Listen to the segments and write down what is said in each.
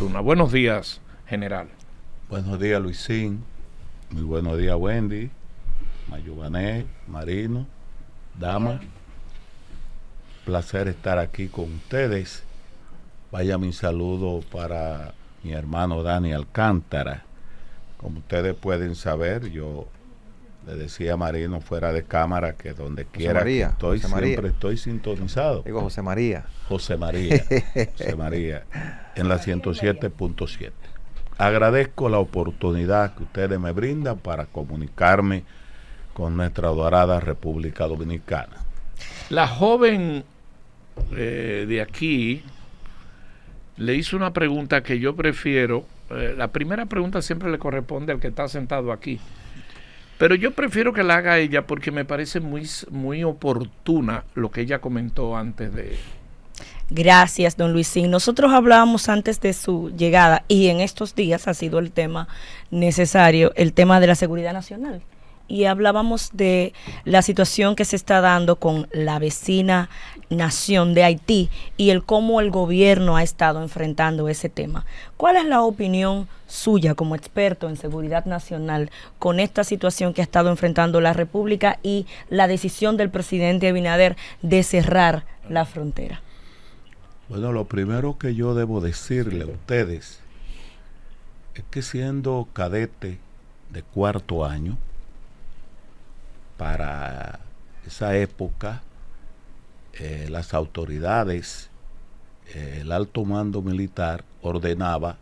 Osuna. Buenos días, general. Buenos días, Luisín. Muy buenos días, Wendy, Mayubané, Marino, Dama. Placer estar aquí con ustedes. Vaya mi saludo para mi hermano Dani Alcántara. Como ustedes pueden saber, yo le decía a Marino fuera de cámara que donde quiera que estoy, siempre estoy sintonizado. Digo José María. José María, en la 107.7. Agradezco la oportunidad que ustedes me brindan para comunicarme con nuestra adorada República Dominicana. La joven de aquí le hizo una pregunta que yo prefiero. La primera pregunta siempre le corresponde al que está sentado aquí, pero yo prefiero que la haga ella porque me parece muy oportuna lo que ella comentó antes de... Gracias, don Luisín. Nosotros hablábamos antes de su llegada y en estos días ha sido el tema necesario, el tema de la seguridad nacional. Y hablábamos de la situación que se está dando con la vecina nación de Haití y el cómo el gobierno ha estado enfrentando ese tema. ¿Cuál es la opinión suya como experto en seguridad nacional con esta situación que ha estado enfrentando la República y la decisión del presidente Abinader de cerrar la frontera? Bueno, lo primero que yo debo decirle a ustedes es que siendo cadete de cuarto año, para esa época, las autoridades, el alto mando militar ordenaba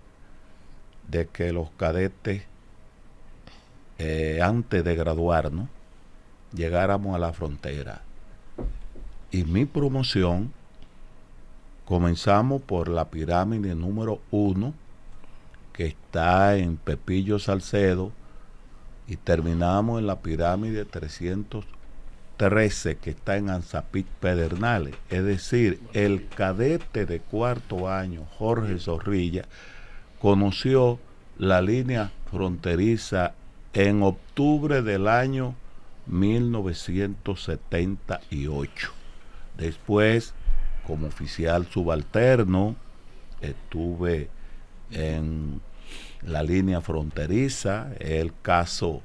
de que los cadetes, antes de graduarnos, llegáramos a la frontera. Y mi promoción, comenzamos por la pirámide número 1, que está en Pepillo Salcedo, y terminamos en la pirámide 313, que está en Anzapit Pedernales. Es decir, el cadete de cuarto año, Jorge Zorrilla, conoció la línea fronteriza en octubre del año 1978. Después, como oficial subalterno, estuve en la línea fronteriza, el caso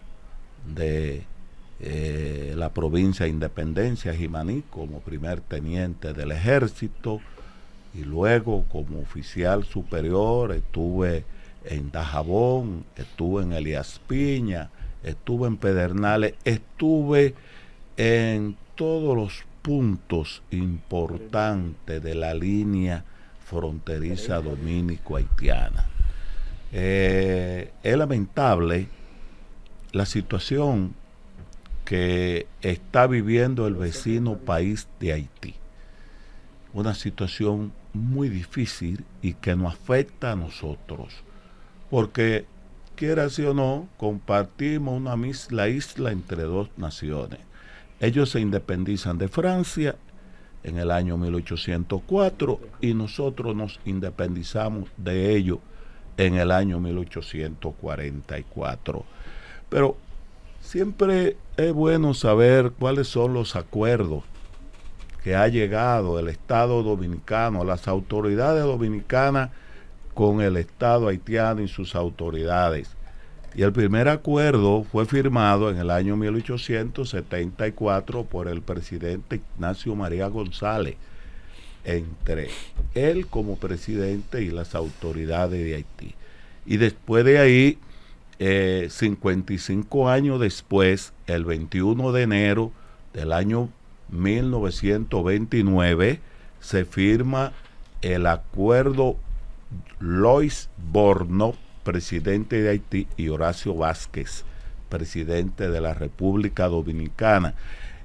de la provincia de Independencia, Jimaní, como primer teniente del ejército, y luego como oficial superior estuve en Dajabón, estuve en Elías Piña, estuve en Pedernales, estuve en todos los puntos importantes de la línea fronteriza dominico-haitiana. Es lamentable la situación que está viviendo el vecino país de Haití. Una situación muy difícil y que nos afecta a nosotros, porque quiera sí o no, compartimos la isla entre dos naciones. Ellos se independizan de Francia en el año 1804 y nosotros nos independizamos de ellos en el año 1844. Pero siempre es bueno saber cuáles son los acuerdos que ha llegado el Estado dominicano, las autoridades dominicanas con el Estado haitiano y sus autoridades. Y el primer acuerdo fue firmado en el año 1874 por el presidente Ignacio María González, entre él como presidente y las autoridades de Haití. Y después de ahí, 55 años después, el 21 de enero del año 1929, se firma el acuerdo Lois-Borno, presidente de Haití, y Horacio Vázquez, presidente de la República Dominicana.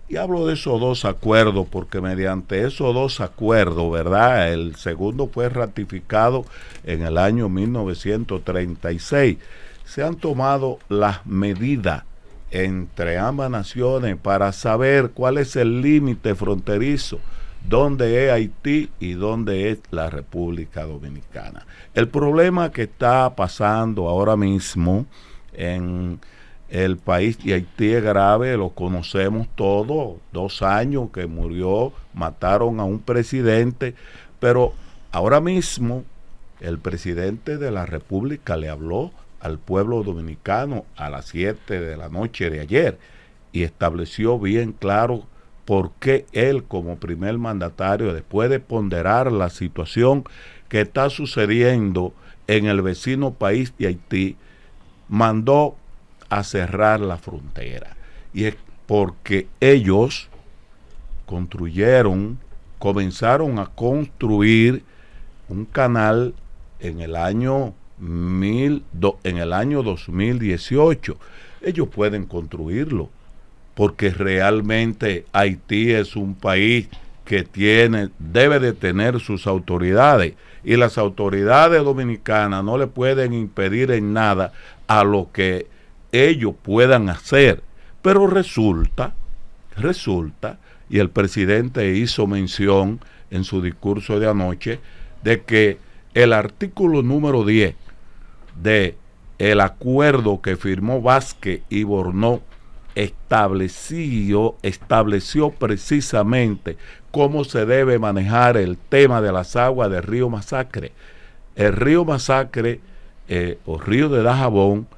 Y hablo de esos dos acuerdos porque mediante esos dos acuerdos, ¿verdad? El segundo fue ratificado en el año 1936. Se han tomado las medidas entre ambas naciones para saber cuál es el límite fronterizo, dónde es Haití y dónde es la República Dominicana. El problema que está pasando ahora mismo en el país de Haití es grave, lo conocemos todos, 2 años que murió, mataron a un presidente, pero ahora mismo el presidente de la República le habló al pueblo dominicano a las 7 de la noche de ayer y estableció bien claro por qué él, como primer mandatario, después de ponderar la situación que está sucediendo en el vecino país de Haití, mandó a cerrar la frontera. Y es porque ellos comenzaron a construir un canal en el año 2018. Ellos pueden construirlo porque realmente Haití es un país que debe de tener sus autoridades, y las autoridades dominicanas no le pueden impedir en nada a lo que ellos puedan hacer. Pero resulta, y el presidente hizo mención en su discurso de anoche, de que el artículo número 10 de el acuerdo que firmó Vázquez y Bornó estableció precisamente cómo se debe manejar el tema de las aguas del río Masacre. El río Masacre, o río de Dajabón,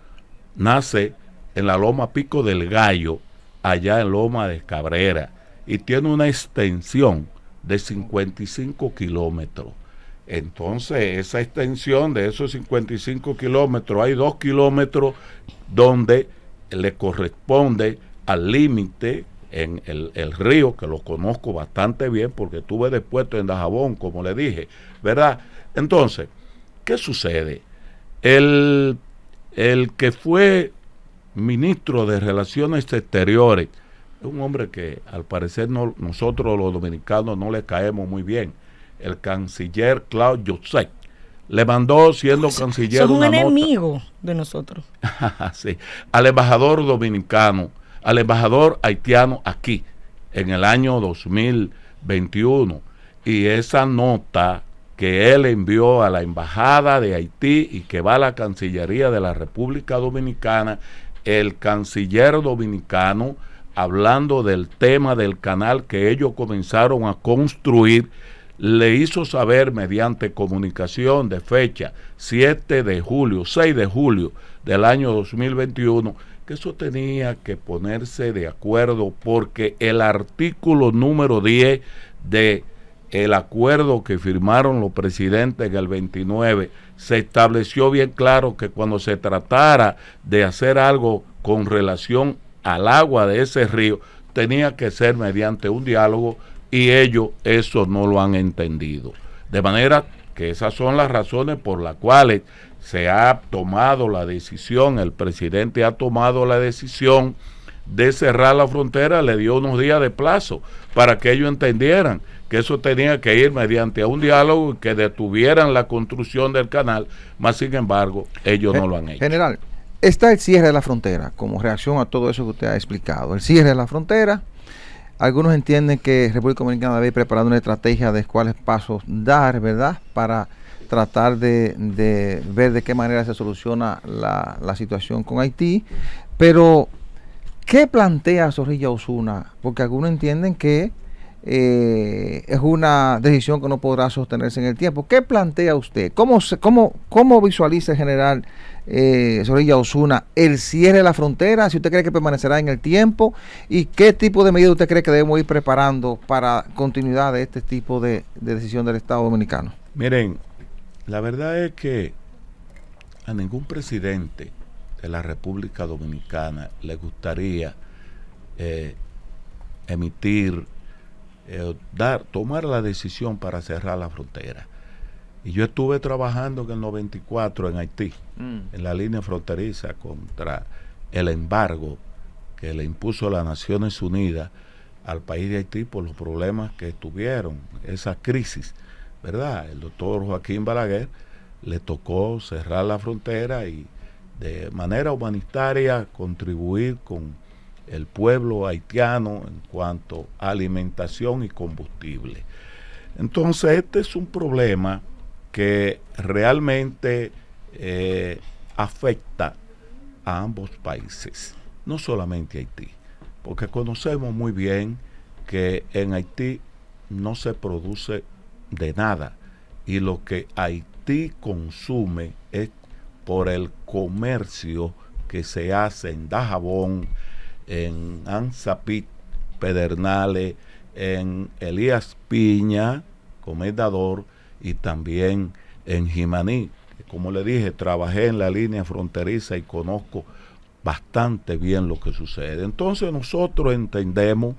nace en la loma Pico del Gallo, allá en Loma de Cabrera, y tiene una extensión de 55 kilómetros. Entonces, esa extensión de esos 55 kilómetros, hay 2 kilómetros donde le corresponde al límite en el río, que lo conozco bastante bien porque estuve depuesto en Dajabón, como le dije, ¿verdad? Entonces, ¿qué sucede? El que fue ministro de Relaciones Exteriores, es un hombre que al parecer nosotros los dominicanos no le caemos muy bien, el canciller Claude Joseph, le mandó, siendo canciller, un una enemigo nota de nosotros. sí, al embajador dominicano, al embajador haitiano aquí, en el año 2021, y esa nota que él envió a la embajada de Haití y que va a la Cancillería de la República Dominicana, el canciller dominicano, hablando del tema del canal que ellos comenzaron a construir, le hizo saber mediante comunicación de fecha 6 de julio del año 2021, que eso tenía que ponerse de acuerdo porque el artículo número 10 de el acuerdo que firmaron los presidentes en el 29, se estableció bien claro que cuando se tratara de hacer algo con relación al agua de ese río, tenía que ser mediante un diálogo, y ellos eso no lo han entendido. De manera que esas son las razones por las cuales se ha tomado la decisión, el presidente ha tomado la decisión de cerrar la frontera, le dio unos días de plazo para que ellos entendieran que eso tenía que ir mediante un diálogo y que detuvieran la construcción del canal, más sin embargo, ellos no lo han hecho. General, está el cierre de la frontera como reacción a todo eso que usted ha explicado. El cierre de la frontera, algunos entienden que República Dominicana debe ir preparando una estrategia de cuáles pasos dar, ¿verdad?, para tratar de ver de qué manera se soluciona la situación con Haití. Pero, ¿qué plantea Zorrilla Osuna? Porque algunos entienden que es una decisión que no podrá sostenerse en el tiempo. ¿Qué plantea usted? ¿Cómo visualiza el general Zorrilla Osuna el cierre de la frontera? Si usted cree que permanecerá en el tiempo, y qué tipo de medidas usted cree que debemos ir preparando para continuidad de este tipo de decisión del Estado Dominicano. Miren, la verdad es que a ningún presidente de la República Dominicana le gustaría tomar la decisión para cerrar la frontera. Y yo estuve trabajando en el 94 en Haití, en la línea fronteriza, contra el embargo que le impuso las Naciones Unidas al país de Haití por los problemas que tuvieron, esa crisis, ¿verdad? El doctor Joaquín Balaguer le tocó cerrar la frontera y de manera humanitaria contribuir con el pueblo haitiano en cuanto a alimentación y combustible. Entonces, este es un problema que realmente afecta a ambos países, no solamente a Haití, porque conocemos muy bien que en Haití no se produce de nada, y lo que Haití Haití consume es por el comercio que se hace en Dajabón, en Ansapit, Pedernales, en Elías Piña, Comendador, y también en Jimaní. Como le dije, trabajé en la línea fronteriza y conozco bastante bien lo que sucede. Entonces nosotros entendemos,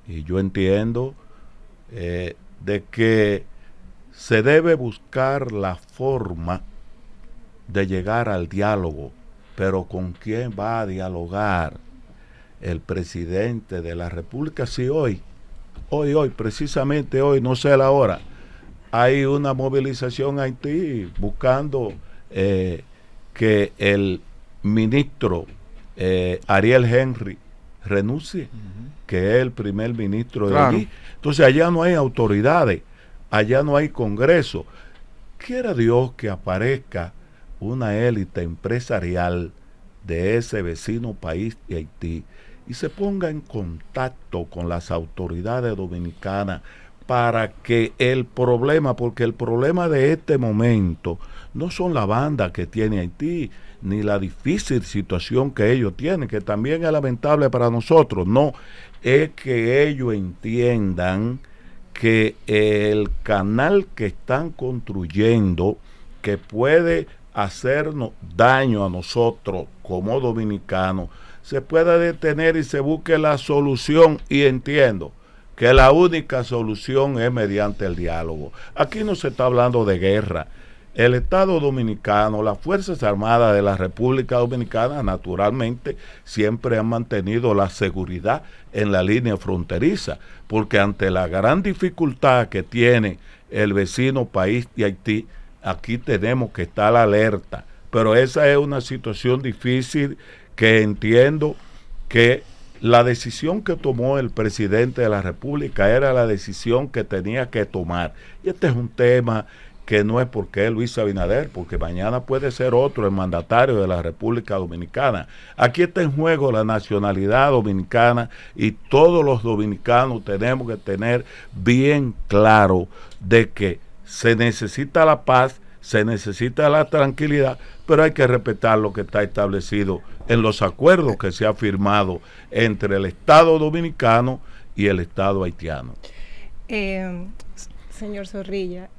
y yo entiendo, de que se debe buscar la forma de llegar al diálogo, pero ¿con quién va a dialogar el presidente de la República? Si hoy, precisamente hoy, no sé la hora, hay una movilización en Haití buscando que el ministro Ariel Henry renuncie, que es el primer ministro de allí. Entonces allá no hay autoridades, allá no hay congreso. Quiera Dios que aparezca una élite empresarial de ese vecino país de Haití y se ponga en contacto con las autoridades dominicanas para que el problema, porque el problema de este momento no son la banda que tiene Haití, ni la difícil situación que ellos tienen, que también es lamentable para nosotros, no, es que ellos entiendan que el canal que están construyendo, que puede hacernos daño a nosotros como dominicanos, se pueda detener y se busque la solución, y entiendo que la única solución es mediante el diálogo. Aquí no se está hablando de guerra. El Estado Dominicano, las Fuerzas Armadas de la República Dominicana, naturalmente, siempre han mantenido la seguridad en la línea fronteriza, porque ante la gran dificultad que tiene el vecino país de Haití, aquí tenemos que estar alerta. Pero esa es una situación difícil que entiendo que la decisión que tomó el presidente de la República era la decisión que tenía que tomar. Y este es un tema que no es porque es Luis Abinader, porque mañana puede ser otro el mandatario de la República Dominicana. Aquí está en juego la nacionalidad dominicana y todos los dominicanos tenemos que tener bien claro de que se necesita la paz, se necesita la tranquilidad, pero hay que respetar lo que está establecido en los acuerdos que se ha firmado entre el Estado Dominicano y el Estado haitiano. Señor Zorrilla,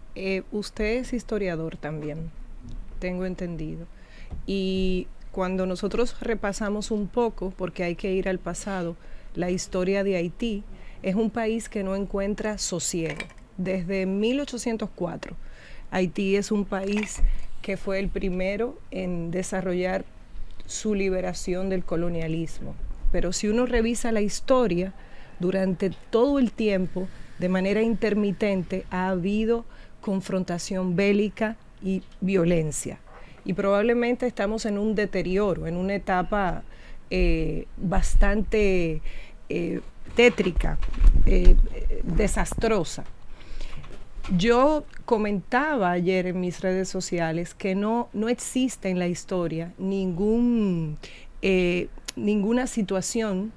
usted es historiador también, tengo entendido, y cuando nosotros repasamos un poco, porque hay que ir al pasado, la historia de Haití es un país que no encuentra sosiego. Desde 1804, Haití es un país que fue el primero en desarrollar su liberación del colonialismo. Pero si uno revisa la historia, durante todo el tiempo, de manera intermitente, ha habido confrontación bélica y violencia. Y probablemente estamos en un deterioro, en una etapa bastante tétrica, desastrosa. Yo comentaba ayer en mis redes sociales que no existe en la historia ninguna situación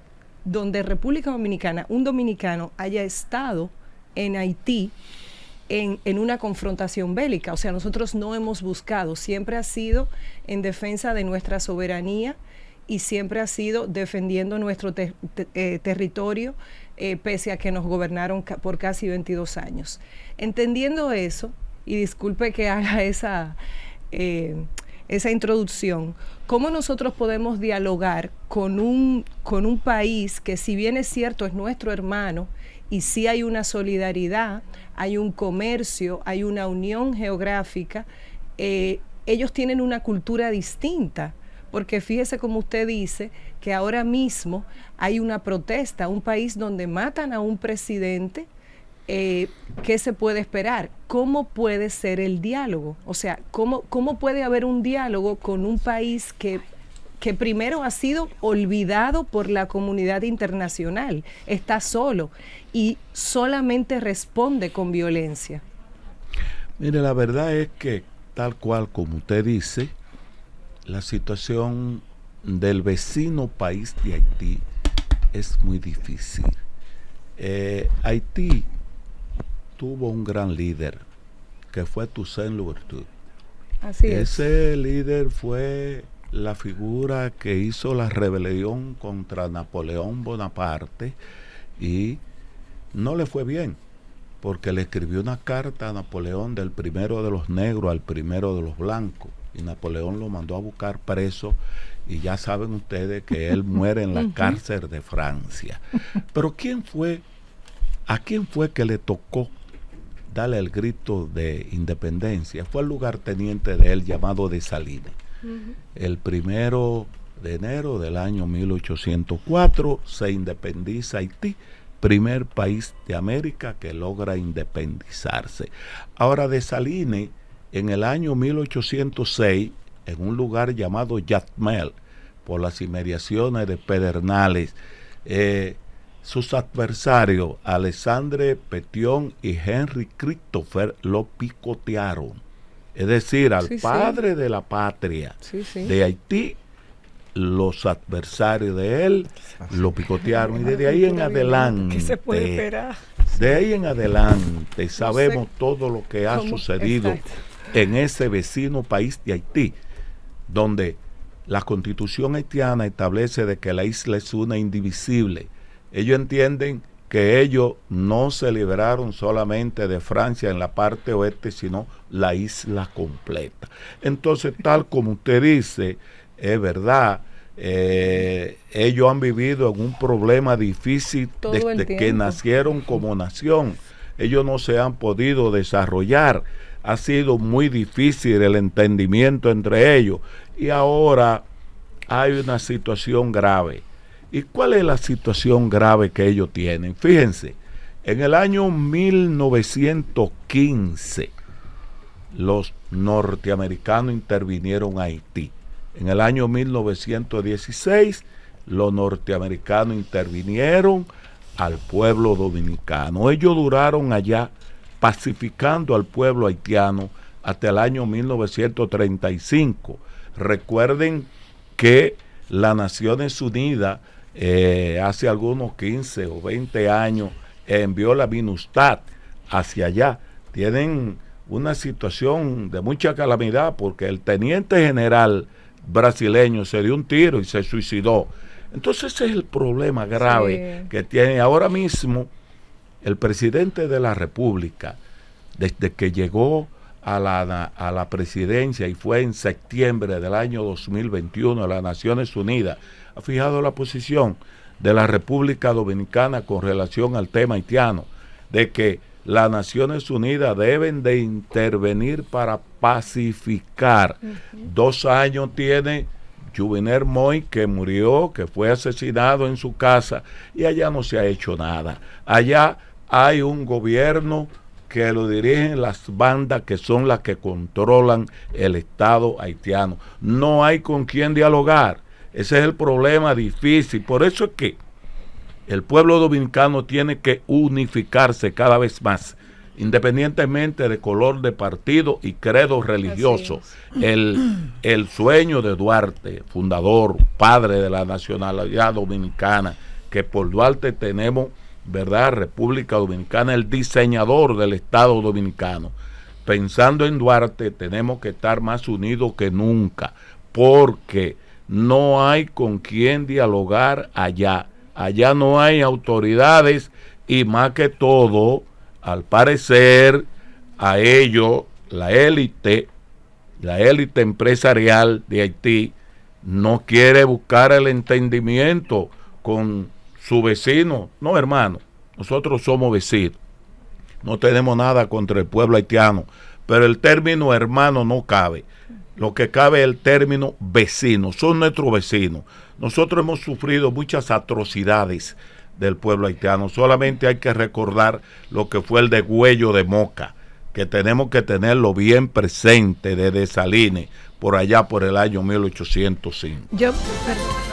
donde República Dominicana, un dominicano, haya estado en Haití en una confrontación bélica. O sea, nosotros no hemos buscado, siempre ha sido en defensa de nuestra soberanía y siempre ha sido defendiendo nuestro territorio, pese a que nos gobernaron por casi 22 años. Entendiendo eso, y disculpe que haga esa introducción, ¿cómo nosotros podemos dialogar con un país que, si bien es cierto, es nuestro hermano, y sí hay una solidaridad, hay un comercio, hay una unión geográfica, ellos tienen una cultura distinta? Porque fíjese, como usted dice, que ahora mismo hay una protesta, un país donde matan a un presidente. ¿Qué se puede esperar? ¿Cómo puede ser el diálogo? O sea, ¿cómo puede haber un diálogo con un país que primero ha sido olvidado por la comunidad internacional, está solo y solamente responde con violencia? Mire, la verdad es que, tal cual como usted dice, la situación del vecino país de Haití es muy difícil. Haití tuvo un gran líder que fue Toussaint Louverture. Así es. Ese líder fue la figura que hizo la rebelión contra Napoleón Bonaparte y no le fue bien, porque le escribió una carta a Napoleón del primero de los negros al primero de los blancos, y Napoleón lo mandó a buscar preso, y ya saben ustedes que él muere en la cárcel de Francia. Pero ¿a quién fue que le tocó darle el grito de independencia? Fue el lugarteniente de él llamado Dessalines. El 1 de enero del año 1804 se independiza Haití, primer país de América que logra independizarse. Ahora, Dessalines, en el año 1806, en un lugar llamado Jacmel, por las inmediaciones de Pedernales, sus adversarios, Alexandre Pétion y Henry Christopher, lo picotearon. Es decir, al padre de la patria de Haití, los adversarios de él lo picotearon. Y desde ahí en adelante, ¿qué se puede esperar? De ahí en adelante sabemos todo lo que ha sucedido en ese vecino país de Haití, donde la Constitución haitiana establece de que la isla es una indivisible. Ellos entienden que ellos no se liberaron solamente de Francia en la parte oeste, sino la isla completa. Entonces, tal como usted dice, es verdad, ellos han vivido en un problema difícil desde que nacieron como nación. Ellos no se han podido desarrollar. Ha sido muy difícil el entendimiento entre ellos. Y ahora hay una situación grave. ¿Y cuál es la situación grave que ellos tienen? Fíjense, en el año 1915 los norteamericanos intervinieron a Haití. En el año 1916 los norteamericanos intervinieron al pueblo dominicano. Ellos duraron allá pacificando al pueblo haitiano hasta el año 1935. Recuerden que las Naciones Unidas hace algunos 15 o 20 años envió la MINUSTAH hacia allá. Tienen una situación de mucha calamidad porque el teniente general brasileño se dio un tiro y se suicidó. Entonces ese es el problema grave que tiene ahora mismo el presidente de la República. Desde que llegó a la presidencia, y fue en septiembre del año 2021 a las Naciones Unidas, ha fijado la posición de la República Dominicana con relación al tema haitiano, de que las Naciones Unidas deben de intervenir para pacificar. 2 años tiene Jovenel Moïse, que murió, que fue asesinado en su casa, y allá no se ha hecho nada. Allá hay un gobierno que lo dirigen las bandas que son las que controlan el Estado haitiano. No hay con quién dialogar. Ese es el problema difícil. Por eso es que el pueblo dominicano tiene que unificarse cada vez más, independientemente de color de partido y credo religioso. El sueño de Duarte, fundador, padre de la nacionalidad dominicana, que por Duarte tenemos, ¿verdad?, República Dominicana, el diseñador del Estado dominicano. Pensando en Duarte, tenemos que estar más unidos que nunca, porque no hay con quién dialogar allá. Allá no hay autoridades y, más que todo, al parecer, a ellos, la élite empresarial de Haití no quiere buscar el entendimiento con su vecino. No, hermano, nosotros somos vecinos. No tenemos nada contra el pueblo haitiano, pero el término hermano no cabe. Lo que cabe es el término vecino. Son nuestros vecinos. Nosotros hemos sufrido muchas atrocidades del pueblo haitiano. Solamente hay que recordar lo que fue el degüello de Moca, que tenemos que tenerlo bien presente, de Dessalines, por allá por el año 1805. Perdón.